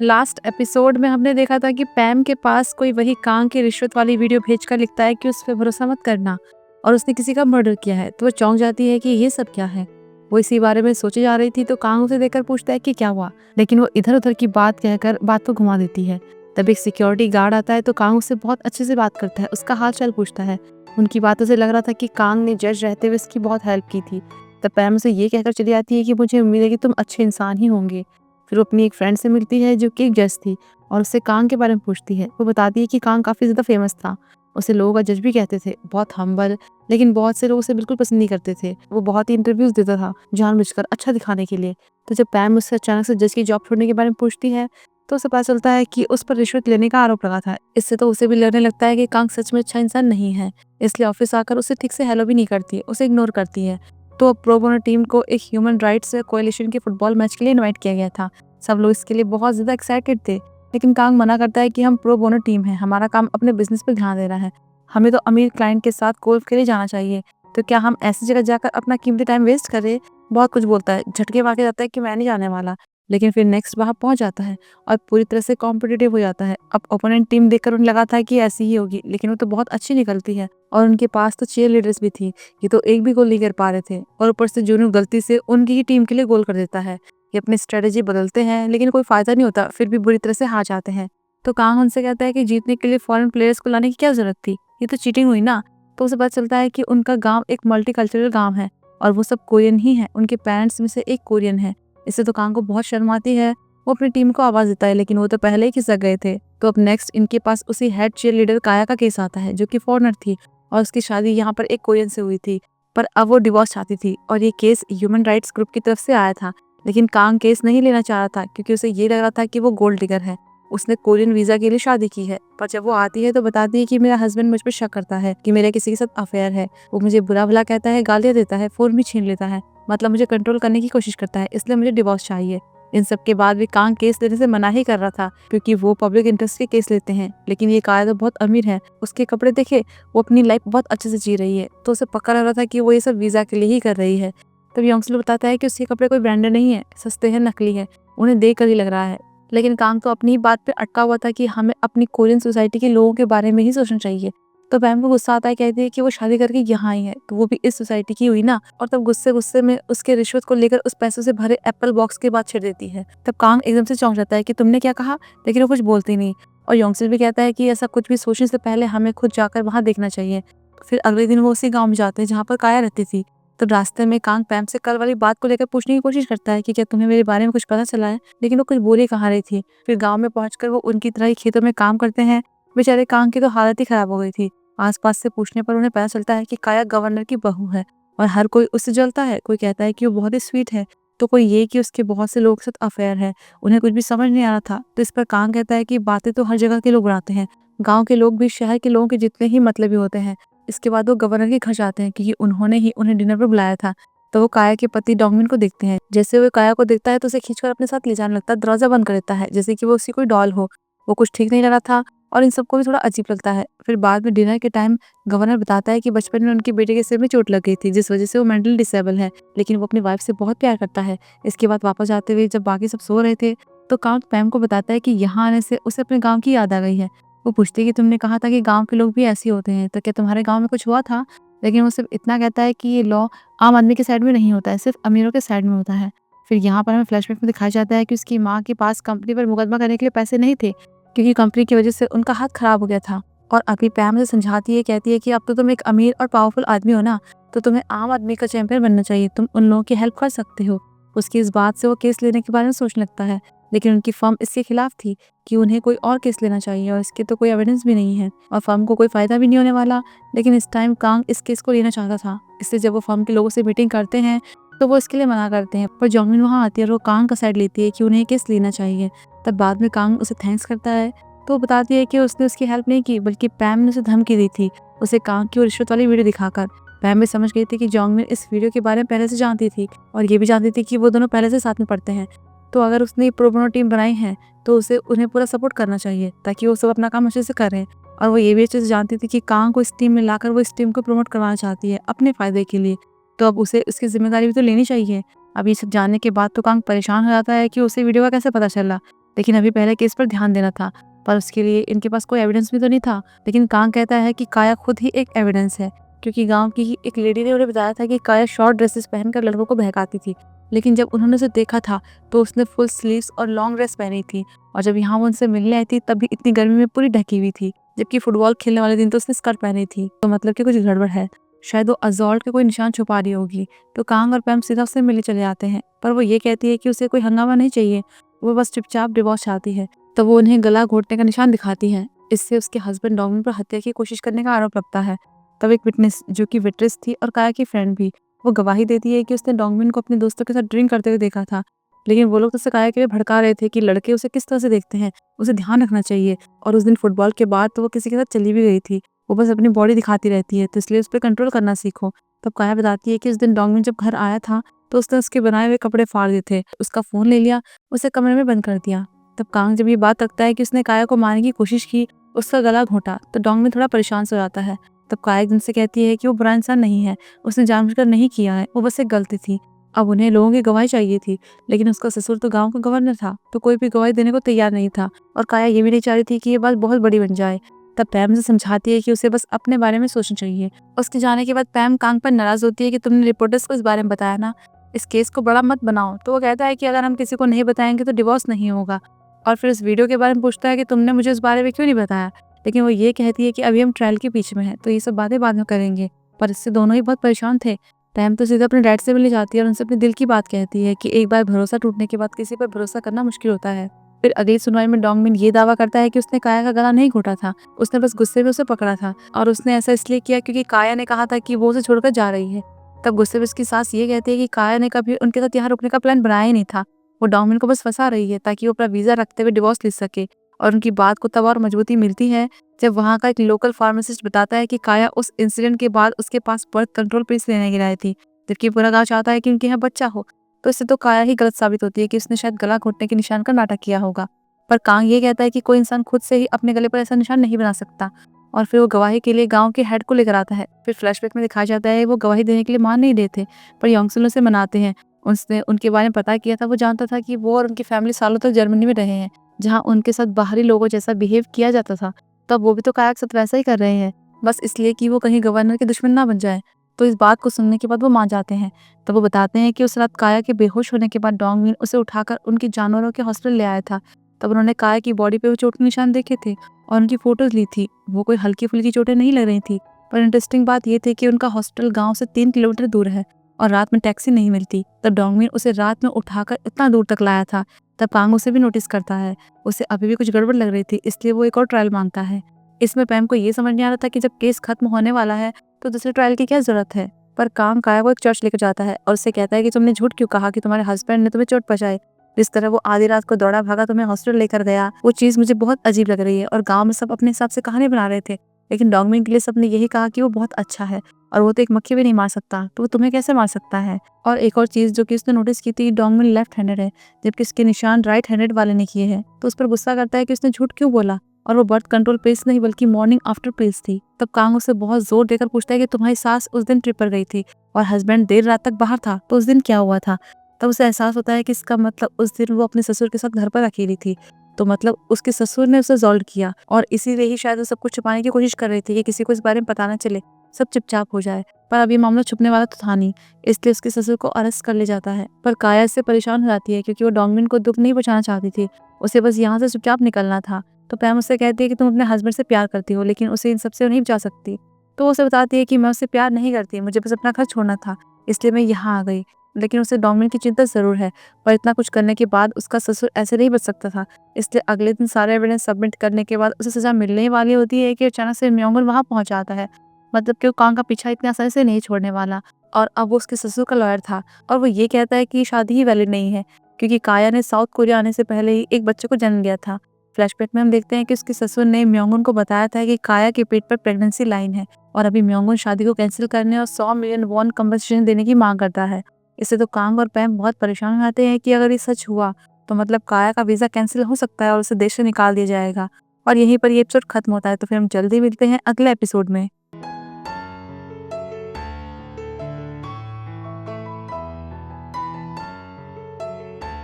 Last episode में हमने देखा था कि पैम के पास कोई वही कांग की रिश्वत वाली वीडियो भेजकर लिखता है कि उस पर भरोसा मत करना और उसने किसी का मर्डर किया है। तो वो चौंक जाती है कि ये सब क्या है। वो इसी बारे में सोचे जा रही थी तो कांग उसे देखकर पूछता है कि क्या हुआ, लेकिन वो इधर उधर की बात कहकर बात को घुमा देती है। तब एक सिक्योरिटी गार्ड आता है तो कांग उससे बहुत अच्छे से बात करता है, उसका हाल चाल पूछता है। उनकी बातों से लग रहा था कि कांग ने जज रहते हुए उसकी बहुत हेल्प की थी। तब पैम उसे ये कहकर चली जाती है कि मुझे उम्मीद है कि तुम अच्छे इंसान ही होंगे। फिर वो अपनी एक फ्रेंड से मिलती है जो कि एक जज थी और उससे कांग के बारे में पूछती है। वो बताती है कि कांग काफ़ी ज़्यादा फेमस था, उसे लोगों का जज भी कहते थे, बहुत हम्बल, लेकिन बहुत से लोग उसे बिल्कुल पसंद नहीं करते थे। वो बहुत ही इंटरव्यूज़ देता था जानबूझकर अच्छा दिखाने के लिए। तो जब पैम उससे अचानक से जज की जॉब छोड़ने के बारे में पूछती है तो उसे पता चलता है कि उस पर रिश्वत लेने का आरोप लगा था। इससे तो उसे भी लगने लगता है कि कांग सच में अच्छा इंसान नहीं है, इसलिए ऑफिस आकर उसे ठीक से हेलो भी नहीं करती, उसे इग्नोर करती है। तो अब प्रो बोनो टीम को एक ह्यूमन राइट्स कोएलिशन के फुटबॉल मैच के लिए इन्वाइट किया गया था। सब लोग इसके लिए बहुत ज़्यादा एक्साइटेड थे, लेकिन कांग मना करता है कि हम प्रो बोनो टीम है, हमारा काम अपने बिजनेस पर ध्यान देना है, हमें तो अमीर क्लाइंट के साथ गोल्फ के लिए जाना चाहिए, तो क्या हम ऐसी जगह जाकर अपना कीमती टाइम वेस्ट करें। बहुत कुछ बोलता है, झटके मार के जाता है कि मैं नहीं जाने वाला, लेकिन फिर नेक्स्ट वहाँ पहुंच जाता है और पूरी तरह से कॉम्पिटिटिव हो जाता है। अब ओपोनेंट टीम देखकर उन्हें लगा था कि ऐसी ही होगी, लेकिन वो तो बहुत अच्छी निकलती है और उनके पास तो चीयर लीडर्स भी थी, ये तो एक भी गोल नहीं कर पा रहे थे और ऊपर से जूनू गलती से उनकी ही टीम के लिए गोल कर देता है। ये अपनी स्ट्रेटेजी बदलते हैं लेकिन कोई फायदा नहीं होता, फिर भी बुरी तरह से हार जाते हैं। तो कांग उनसे कहता है कि जीतने के लिए फॉरेन प्लेयर्स को लाने की क्या जरूरत थी, ये तो चीटिंग हुई ना। तो उसे पता चलता है कि उनका गांव एक मल्टीकल्चरल गांव है और वो सब कोरियन ही है, उनके पेरेंट्स में से एक कोरियन है। इससे तो कांग को बहुत शर्म आती है। वो अपनी टीम को आवाज देता है, लेकिन वो तो पहले ही खिसक गए थे। तो अब नेक्स्ट इनके पास उसी हेड चीयर लीडर काया का केस आता है जो कि फॉरेनर थी और उसकी शादी यहाँ पर एक कोरियन से हुई थी, पर अब वो डिवोर्स चाहती थी और ये केस ह्यूमन राइट्स ग्रुप की तरफ से आया था। लेकिन कांग केस नहीं लेना चाह रहा था क्योंकि उसे ये लग रहा था कि वो गोल्ड डिगर है, उसने कोरियन वीजा के लिए शादी की है। पर जब वो आती है तो बताती है कि मेरा हस्बैंड मुझ पर शक करता है कि मेरे किसी के साथ अफेयर है, वो मुझे बुरा भला कहता है, गालियां देता है, फोन भी छीन लेता है, मतलब मुझे कंट्रोल करने की कोशिश करता है, इसलिए मुझे डिवोर्स चाहिए। इन सब के बाद भी कांग केस लेने से मना ही कर रहा था क्योंकि वो पब्लिक इंटरेस्ट के केस लेते हैं। लेकिन ये काया तो बहुत अमीर है, उसके कपड़े देखे, वो अपनी लाइफ बहुत अच्छे से जी रही है, तो उसे पक्का लग रहा था कि वो ये सब वीजा के लिए ही कर रही है। तब योंगसुल बताता है कि उसके कपड़े कोई ब्रांडेड नहीं है, सस्ते हैं, नकली है, उन्हें देख कर ही लग रहा है। लेकिन कांग तो अपनी ही बात पे अटका हुआ था कि हमें अपनी कोरियन सोसाइटी के लोगों के बारे में ही सोचना चाहिए। तो पैम को गुस्सा आता है, कहती है कि वो शादी करके यहाँ आई है तो वो भी इस सोसाइटी की हुई ना। और तब गुस्से गुस्से में उसके रिश्वत को लेकर उस पैसों से भरे एप्पल बॉक्स की बात छेड़ देती है। तब कांग एकदम से चौंक जाता है कि तुमने क्या कहा, लेकिन वो कुछ बोलती नहीं। और योंगसिल भी कहता है कि ऐसा कुछ भी सोचने से पहले हमें खुद जाकर वहां देखना चाहिए। फिर अगले दिन वो उसी गाँव में जाते हैं जहाँ पर काया रहती थी। तो रास्ते में कांग पैम से कल वाली बात को लेकर पूछने की कोशिश करता है कि क्या तुम्हें मेरे बारे में कुछ पता चला है, लेकिन वो कुछ बोल ही कहाँ रही थी। फिर गांव में पहुंचकर वो उनकी तरह ही खेतों में काम करते हैं। बेचारे कांग की तो हालत ही खराब हो गई थी। आसपास से पूछने पर उन्हें पता चलता है कि काया गवर्नर की बहू है और हर कोई उससे जलता है। कोई कहता है कि वो बहुत ही स्वीट है, तो कोई ये कि उसके बहुत से लोग के साथ अफेयर है। उन्हें कुछ भी समझ नहीं आ रहा था। तो इस पर कांग कहता है कि बातें तो हर जगह के लोग बनाते हैं, गाँव के लोग भी शहर के लोगों के जितने ही मतलबी होते हैं। इसके बाद वो गवर्नर के घर जाते हैं क्योंकि उन्होंने ही उन्हें डिनर पर बुलाया था। तो वो काया के पति डोंगमिन को देखते हैं। जैसे वो काया को देखता है तो उसे खींचकर अपने साथ ले जाने लगता है, दरवाजा बंद कर देता है जैसे कि वो उसकी कोई डॉल हो। वो कुछ ठीक नहीं लग रहा था और इन सबको भी थोड़ा अजीब लगता है। फिर बाद में डिनर के टाइम गवर्नर बताता है कि बचपन में उनके बेटे के सिर में चोट लग गई थी जिस वजह से वो मेंटली डिसेबल है, लेकिन वो अपनी वाइफ से बहुत प्यार करता है। इसके बाद वापस जाते हुए जब बाकी सब सो रहे थे तो कांग पैम को बताता है कि यहाँ आने से उसे अपने गाँव की याद आ गई है। वो पूछती है कि तुमने कहा था कि गाँव के लोग भी ऐसे होते हैं, तो क्या तुम्हारे गाँव में कुछ हुआ था। लेकिन वो सिर्फ इतना कहता है कि ये लॉ आम आदमी के साइड में नहीं होता है, सिर्फ अमीरों के साइड में होता है। फिर यहाँ पर हमें फ्लैशबैक में दिखाया जाता है कि उसकी माँ के पास कंपनी पर मुकदमा करने के लिए पैसे नहीं थे क्योंकि कंपनी की वजह से उनका हाथ खराब हो गया था। और अभी पैम से समझाती है, कहती है कि अब तो तुम एक अमीर और पावरफुल आदमी हो ना, तो तुम्हें आम आदमी का चैंपियन बनना चाहिए, तुम उन लोगों की हेल्प कर सकते हो। उसकी इस बात से वो केस लेने के बारे में सोचने लगता है, लेकिन उनकी फर्म इसके खिलाफ थी कि उन्हें कोई और केस लेना चाहिए और इसके तो कोई एविडेंस भी नहीं है और फर्म को कोई फायदा भी नहीं होने वाला। लेकिन इस टाइम कांग इस केस को लेना चाहता था, इसलिए जब वो फर्म के लोगों से मीटिंग करते हैं तो वो इसके लिए मना करते हैं। पर जोंगमिन वहाँ आती है और वो कांग का साइड लेती है कि उन्हें केस लेना चाहिए। तब बाद में कांग उसे थैंक्स करता है तो वो बताती है कि उसने उसकी हेल्प नहीं की बल्कि पैम ने उसे धमकी दी थी, उसे कांग की वो रिश्वत वाली वीडियो दिखाकर। पैम भी समझ गई थी कि जोंगमिन इस वीडियो के बारे में पहले से जानती थी और ये भी जानती थी कि वो दोनों पहले से साथ में पढ़ते हैं। तो अगर उसने प्रो बोनो टीम बनाई है तो उसे उन्हें पूरा सपोर्ट करना चाहिए ताकि वो सब अपना काम अच्छे से करें। और वो ये भी अच्छे से जानती थी कि कांग को इस टीम में लाकर वो इस टीम को प्रमोट करवाना चाहती है अपने फायदे के लिए, तो अब उसे इसकी जिम्मेदारी भी तो लेनी चाहिए। अब ये सब जानने के बाद तो कांग परेशान हो जाता है कि उसे वीडियो का कैसे पता चला। लेकिन अभी पहले केस पर ध्यान देना था, पर उसके लिए इनके पास कोई एविडेंस भी तो नहीं था। लेकिन कांग कहता है कि काया खुद ही एक एविडेंस है, क्योंकि गांव की ही एक लेडी ने उन्हें बताया था कि काया शॉर्ट ड्रेसेस पहनकर लड़कों को बहकाती थी। लेकिन जब उन्होंने उसे देखा था तो उसने फुल स्लीव्स और लॉन्ग ड्रेस पहनी थी, और जब यहाँ वो उनसे मिलने आई थी तब भी इतनी गर्मी में पूरी ढकी हुई थी, जबकि फुटबॉल खेलने वाले दिन तो उसने स्कर्ट पहनी थी। तो मतलब कि कुछ गड़बड़ है, शायद वो अजॉल्ट के कोई निशान छुपा रही होगी। तो कांग और पैम सीधा उससे मिलने चले जाते हैं, पर वो ये कहती है कि उसे कोई हंगामा नहीं चाहिए, वो बस चुपचाप डिवोर्स चाहती है। तो वो उन्हें गला घोटने का निशान दिखाती है। इससे उसके हस्बैंड डॉमिन पर हत्या की कोशिश करने का आरोप लगता है। तब एक विटनेस, जो कि विट्रेस थी और काया की फ्रेंड भी, वो गवाही देती है कि उसने डॉमिन को अपने दोस्तों के साथ ड्रिंक करते हुए देखा था। लेकिन वो लोग तो उसे काया के लिए भड़का रहे थे कि लड़के उसे किस तरह से देखते हैं, उसे ध्यान रखना चाहिए। और उस दिन फुटबॉल के बाद तो वो किसी के साथ चली भी गई थी, वो बस अपनी बॉडी दिखाती रहती है, तो इसलिए उस पर कंट्रोल करना सीखो। तब काया बताती है कि उस दिन डॉमिन जब घर आया था तो उसने उसके बनाए हुए कपड़े फाड़ दिए थे, उसका फोन ले लिया, उसे कमरे में बंद कर दिया। तब कांग जब ये बात रखता है कि उसने काया को मारने की कोशिश की, उसका गला घोंटा, तो डॉमिन थोड़ा परेशान से हो जाता है। तब काया एकदम से कहती है कि वो बुरा इंसान नहीं है, उसने जानबूझकर नहीं किया है, वो बस एक गलती थी। अब उन्हें लोगों की गवाही चाहिए थी, लेकिन उसका ससुर तो गांव का गवर्नर था, तो कोई भी गवाही देने को तैयार नहीं था। और काया ये भी नहीं चाह रही थी कि ये बात बहुत बड़ी बन जाए। तब पैम से समझाती है कि उसे बस अपने बारे में सोचना चाहिए। उसके जाने के बाद पैम कांग पर नाराज होती है कि तुमने रिपोर्टर्स को इस बारे में बताया ना, इस केस को बड़ा मत बनाओ। तो वो कहता है कि अगर हम किसी को नहीं बताएंगे तो डिवोर्स नहीं होगा। और फिर इस वीडियो के बारे में पूछता है कि तुमने मुझे उस बारे में क्यों नहीं बताया। लेकिन वो ये कहती है कि अभी हम ट्रायल के पीछे में हैं, तो ये सब बातें बाद में करेंगे। पर इससे दोनों ही बहुत परेशान थे। पैम तो सीधा अपने डैड से मिलने जाती है और उनसे अपने दिल की बात कहती है कि एक बार भरोसा टूटने के बाद किसी पर भरोसा करना मुश्किल होता है। फिर अगली सुनवाई में डॉंगमिन ये दावा करता है कि उसने काया का गला नहीं घोटा था, उसने बस गुस्से में उसे पकड़ा था, और उसने ऐसा इसलिए किया क्योंकि काया ने कहा था कि वो उसे छोड़कर जा रही है। तब गुस्से में उसकी सास ये कहती है कि काया ने कभी उनके साथ यहाँ रुकने का प्लान बनाया ही नहीं था, वो डॉमिन को बस फंसा रही है ताकि वो अपना वीजा रखते हुए डिवोर्स ले सके। और उनकी बात को तब और मजबूती मिलती है जब वहाँ का एक लोकल फार्मासिस्ट बताता है कि काया उस इंसिडेंट के बाद उसके पास बर्थ कंट्रोल पिल्स लेने के लिए थी, जबकि पूरा गांव चाहता है कि उनके यहाँ बच्चा हो। तो इससे तो काया ही गलत साबित होती है कि उसने शायद गला घोटने के निशान का नाटक किया होगा। पर कांग ये कहता है कि कोई इंसान खुद से ही अपने गले पर ऐसा निशान नहीं बना सकता। और फिर वो गवाही के लिए गांव के हेड को लेकर आता है। फिर फ्लैशबैक में दिखाया जाता है वो गवाही देने के लिए मान नहीं देते, पर योंगसुन से मनाते हैं। उसने उनके बारे में पता किया था, वो जानता था कि वो और उनकी फैमिली सालों तक जर्मनी में रहे हैं, जहाँ उनके साथ बाहरी लोगों जैसा बिहेव किया जाता था। तब वो भी तो काया के साथ वैसा ही कर रहे हैं, बस इसलिए कि वो कहीं गवर्नर के दुश्मन ना बन जाए। तो इस बात को सुनने के बाद वो मान जाते हैं। तब वो बताते हैं कि उस रात काया के बेहोश होने के बाद डोंगमिन उसे उठाकर उनकी जानवरों के हॉस्पिटल ले आया था। तब उन्होंने काया की बॉडी पे वो चोट के निशान देखे थे और उनकी फोटोज ली थी। वो कोई हल्की फुल्की चोटें नहीं लग रही थी, पर इंटरेस्टिंग बात ये थी कि उनका हॉस्पिटल गांव से 3 किलोमीटर दूर है और रात में टैक्सी नहीं मिलती। तब डोंगमिन उसे रात में उठाकर इतना दूर तक लाया था। तब कांग उसे भी नोटिस करता है, उसे अभी भी कुछ गड़बड़ लग रही थी, इसलिए वो एक और ट्रायल मांगता है। इसमें पैम को ये समझ नहीं आ रहा था कि जब केस खत्म होने वाला है तो दूसरे ट्रायल की क्या जरूरत है। पर कांग काया को एक चर्च लेकर जाता है और उससे कहता है कि तुमने झूठ क्यों कहा कि तुम्हारे हस्बैंड ने तुम्हें चोट पहुंचाई। जिस तरह वो आधी रात को दौड़ा भागा तुम्हें हॉस्पिटल लेकर गया, वो चीज मुझे बहुत अजीब लग रही है। और गांव में सब अपने हिसाब से कहानी बना रहे थे, लेकिन डोंगमिन के लिए सबने यही कहा कि वो बहुत अच्छा है और वो तो एक मक्खी भी नहीं मार सकता, तो वो तुम्हें कैसे मार सकता है। और एक और चीज जो कि उसने नोटिस की थी, डोंगमिन लेफ्ट हैंडेड है, जबकि इसके निशान राइट हैंडेड वाले ने किए हैं। तो उस पर गुस्सा करता है कि उसने झूठ क्यों बोला, और वो बर्थ कंट्रोल पिल्स नहीं बल्कि मॉर्निंग आफ्टर पिल्स थी। तब कांग उसे बहुत जोर देकर पूछता है कि तुम्हारी सास उस दिन ट्रिप पर गई थी और हस्बैंड देर रात तक बाहर था, तो उस दिन क्या हुआ था। तब उसे एहसास होता है कि इसका मतलब उस दिन वो अपने ससुर के साथ घर पर अकेली थी, तो मतलब उसके ससुर ने उसे जॉल्व किया और इसीलिए ही शायद वो सब कुछ छुपाने की कोशिश कर रही थी कि किसी को इस बारे में पता ना चले, सब चुपचाप हो जाए। पर अभी मामला छुपने वाला तो था नहीं, इसलिए उसके ससुर को अरेस्ट कर ले जाता है। पर काया इससे परेशान हो जाती है क्योंकि वो डोंगमिन को दुख नहीं पहुंचाना चाहती थी, उसे बस यहाँ से चुपचाप निकलना था। तो पैम उससे कहती है कि तुम अपने हस्बैंड से प्यार करती हो, लेकिन उसे इन सबसे नहीं बचा सकती। तो वो उसे बताती है कि मैं उससे प्यार नहीं करती, मुझे बस अपना घर छोड़ना था, इसलिए मैं यहाँ आ गई। लेकिन उसे डोंगमिन की चिंता जरूर है, पर इतना कुछ करने के बाद उसका ससुर ऐसे नहीं बच सकता था। इसलिए अगले दिन सारे एविडेंस सबमिट करने के बाद उसे सजा मिलने ही वाली होती है कि अचानक से म्योंगन वहां पहुंच जाता है। मतलब कि वो कांग का पीछा इतनी आसानी से नहीं छोड़ने वाला। और अब वो उसके ससुर का लॉयर था और वो ये कहता है कि शादी ही वैलिड नहीं है, क्योंकि काया ने साउथ कोरिया आने से पहले ही एक बच्चे को जन्म दिया था। फ्लैशबैक में हम देखते हैं कि उसके ससुर ने म्योंगन को बताया था कि काया के पेट पर प्रेगनेंसी लाइन है और अभी म्योंगन शादी को कैंसिल करने और 100 मिलियन वॉन कंपनसेशन देने की मांग करता है। इससे तो कांग और पैम बहुत परेशान हो जाते हैं कि अगर ये सच हुआ तो मतलब काया का वीजा कैंसिल हो सकता है और उसे देश से निकाल दिया जाएगा। और यहीं पर ये एपिसोड खत्म होता है। तो फिर हम जल्दी मिलते हैं अगले एपिसोड में।